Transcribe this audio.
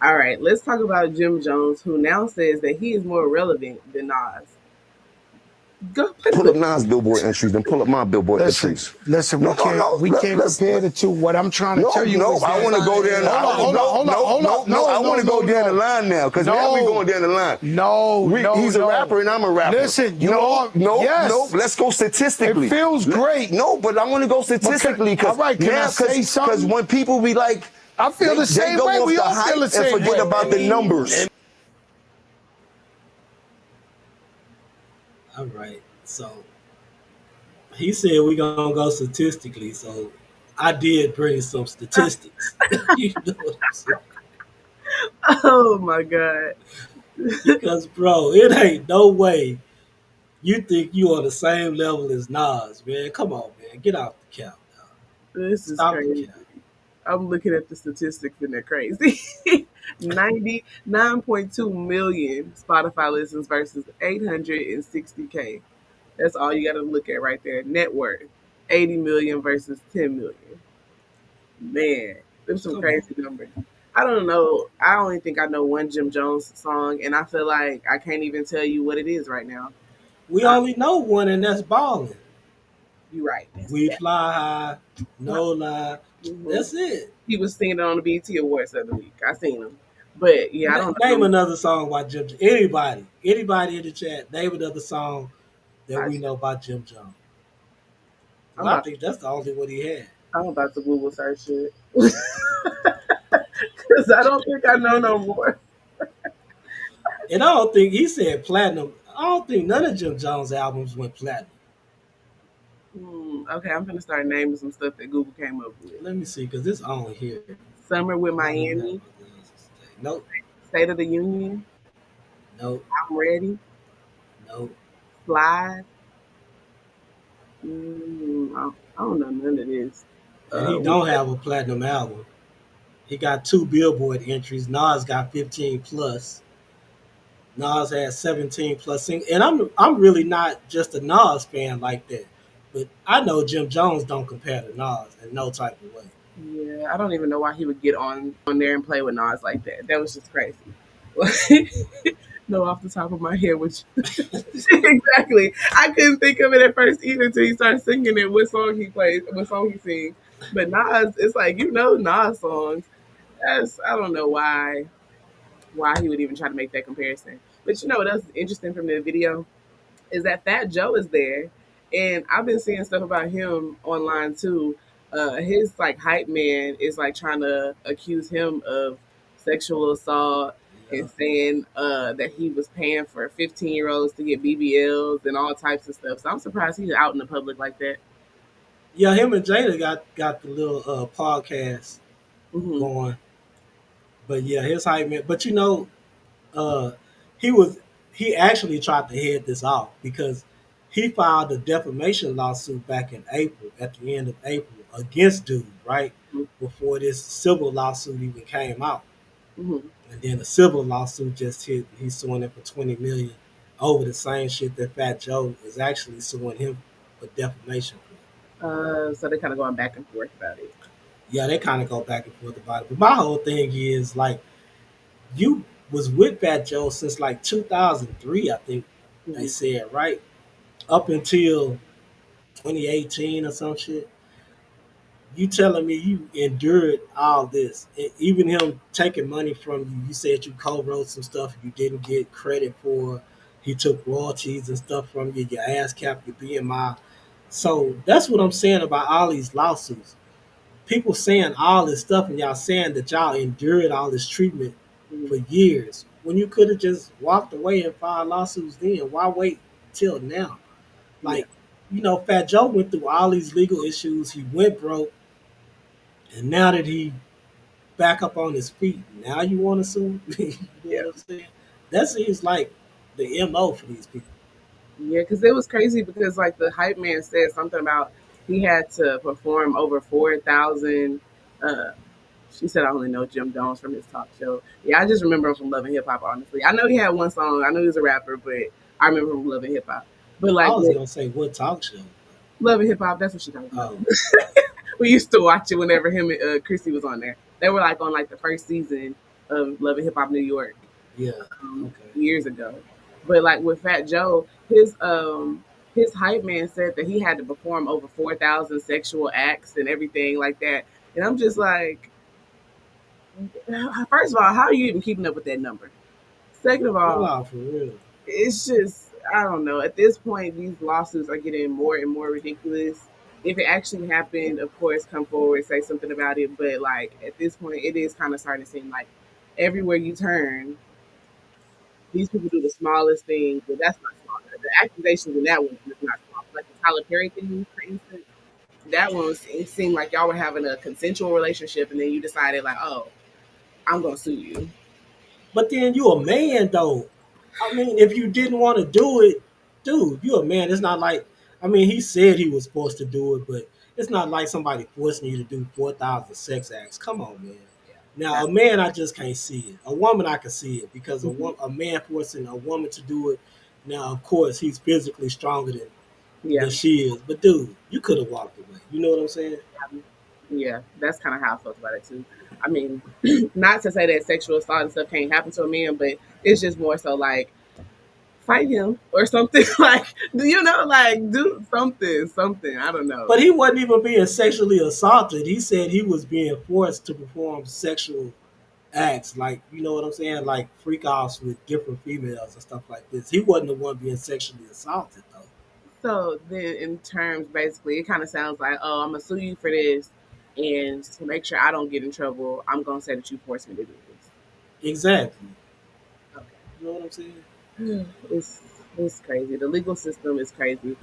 All right, let's talk about Jim Jones, who now says that he is more relevant than Nas. Go play the Pull up clip. Nas Billboard entries, then pull up my Billboard Listen, entries. listen. No, We no, can't no. we can't Let's compare the two. What I'm trying to tell no, you no. is I that want to go there. hold on, hold on, No, hold on, no, hold on, no, no. I want no, to go no, down the no, line now because now we no, going down the line. no, no, He's a no. rapper and I'm a rapper. Listen, you No, are no, no. yes. Let's go It statistically. feels great. No, but I want to go But statistically all because right, can I now say because something? when people be like I feel the they same go way. off We the all feel hype the and same forget way. about the numbers. All right. So he said we gonna go statistically. So I did bring some statistics. You know what I'm saying? Oh my god, Because bro, it ain't no way you think you on the same level as Nas, man. Come on, man. Get off the count now. this is Stop the crazy. count. I'm looking at the statistics and they're crazy. 99.2 million Spotify listens versus 860K. That's all you got to look at right there. Net worth 80 million versus 10 million. Man, them some Come on. crazy numbers. I don't know. I only think I know one Jim Jones song, and I feel like I can't even tell you what it is right now. We Uh, only know one, and that's balling. you right. That's We that. fly high, no lie. Mhm. That's it. He was singing it on the BET Awards the other week. I seen him, but yeah, I don't Name know. another song by Jim. Anybody in the chat. Name another song that I, we know by Jim Jones. I'm Because I about. think that's the only one he had. I'm about to Google search it because I don't think I know no more. And I don't think he said platinum. I don't think none of Jim Jones' albums went platinum. Okay, I'm gonna start naming some stuff that Google came up with. Let me see, because it's only here. Summer with Platinum Miami, album. Nope, State of the Union, nope, I'm Ready, nope. Slide. I don't know none of this. And he We don't have a platinum album. He got 2 Billboard entries. Nas got 15 plus. Nas had 17 plus. And I'm really not just a Nas fan like that. But I know Jim Jones don't compare to Nas in no type of way. Yeah, I don't even know why he would get on there and play with Nas like that. That was just crazy. No, off the top of my head, which exactly, I couldn't think of it at first either until he started singing it. What song he plays, what song he sings. But Nas, it's like Nas songs. That's I don't know why he would even try to make that comparison. But what else is interesting from the video is that Fat Joe is there, and I've been seeing stuff about him online too. His like hype man is like trying to accuse him of sexual assault Yeah. and saying that he was paying for 15-year-olds to get BBLs and all types of stuff. So I'm surprised he's out in the public like that. Yeah, him and Jada got the little podcast Hmm. going. But yeah, his hype man. But uh, he was he actually tried to head this off because he filed a defamation lawsuit back in April, at the end of April, against Dude, right? Before this civil lawsuit even came out. Hmm. And then the civil lawsuit just hit. He's suing him for 20 million over the same shit that Fat Joe is actually suing him for defamation for. So they're kind of going back and forth about it. Yeah, they kind of go back and forth about it. But my whole thing is like you was with Fat Joe since like 2003, I think they Hmm. said, right? Up until 2018 or some shit. You telling me you endured all this, and even him taking money from you? You said you co-wrote some stuff you didn't get credit for. He took royalties and stuff from you. Your ass cap, your BMI. So that's what I'm saying about all these lawsuits. People saying all this stuff, and y'all saying that y'all endured all this treatment Hmm. for years when you could have just walked away and filed lawsuits then. Why wait till now? Yeah. Like, Fat Joe went through all these legal issues. He went broke, and now that he back up on his feet, now you want to sue? You know Yeah. what I'm saying? That seems like the MO for these people. Yeah, because it was crazy because like the hype man said something about he had to perform over 4,000. Uh, she said I only know Jim Jones from his talk show. Yeah, I just remember him from Love and Hip Hop. Honestly, I know he had one song. I know he was a rapper, but I remember him from Love and Hip Hop. But I like was with gonna say what talk show. Love and Hip Hop, that's what she talking about. Oh, We used to watch it whenever him and Chrissy was on there. They were like on like the first season, of Love and Hip Hop New York Yeah. Okay. years ago. But like with Fat Joe, his hype man said that he had to perform over 4,000 sexual acts and everything like that. And I'm just like, first of all, how are you even keeping up with that number? Second of No all, lie, for real. it's just I don't know. At this point, these lawsuits are getting more and more ridiculous. If it actually happened, of course, come forward, say something about it. But like at this point, it is kind of starting to seem like everywhere you turn, these people do the smallest things, but that's not small. The accusations in that one is not small. Like the Tyler Perry thing, for instance, that one it seemed like y'all were having a consensual relationship, and then you decided like, oh, I'm gonna sue you. But then you a man though. I mean, if you didn't want to do it, dude, you a man. It's not like I mean, he said he was supposed to do it, but it's not like somebody forcing you to do 4,000 sex acts. Come on, man. Yeah, Now, that's a man, I just can't see it. A woman, I can see it because mhm. a man forcing a woman to do it. Now, of course, he's physically stronger Yeah, than she is. But dude, you could have walked away. You know what I'm saying? yeah. That's kind of how I felt about it too. I mean, not to say that sexual assault and stuff can't happen to a man, but it's just more so like fight him or something. Like, do you know, like do something, something. I don't know. But he wasn't even being sexually assaulted. He said he was being forced to perform sexual acts, like you know what I'm saying, like freak offs with different females and stuff like this. He wasn't the one being sexually assaulted though. So then, in terms, basically, it kind of sounds like, oh, I'm gonna sue you for this, and to make sure I don't get in trouble, I'm gonna say that you forced me to do this. Exactly. Okay, You know what I'm saying? it's crazy. The legal system is crazy.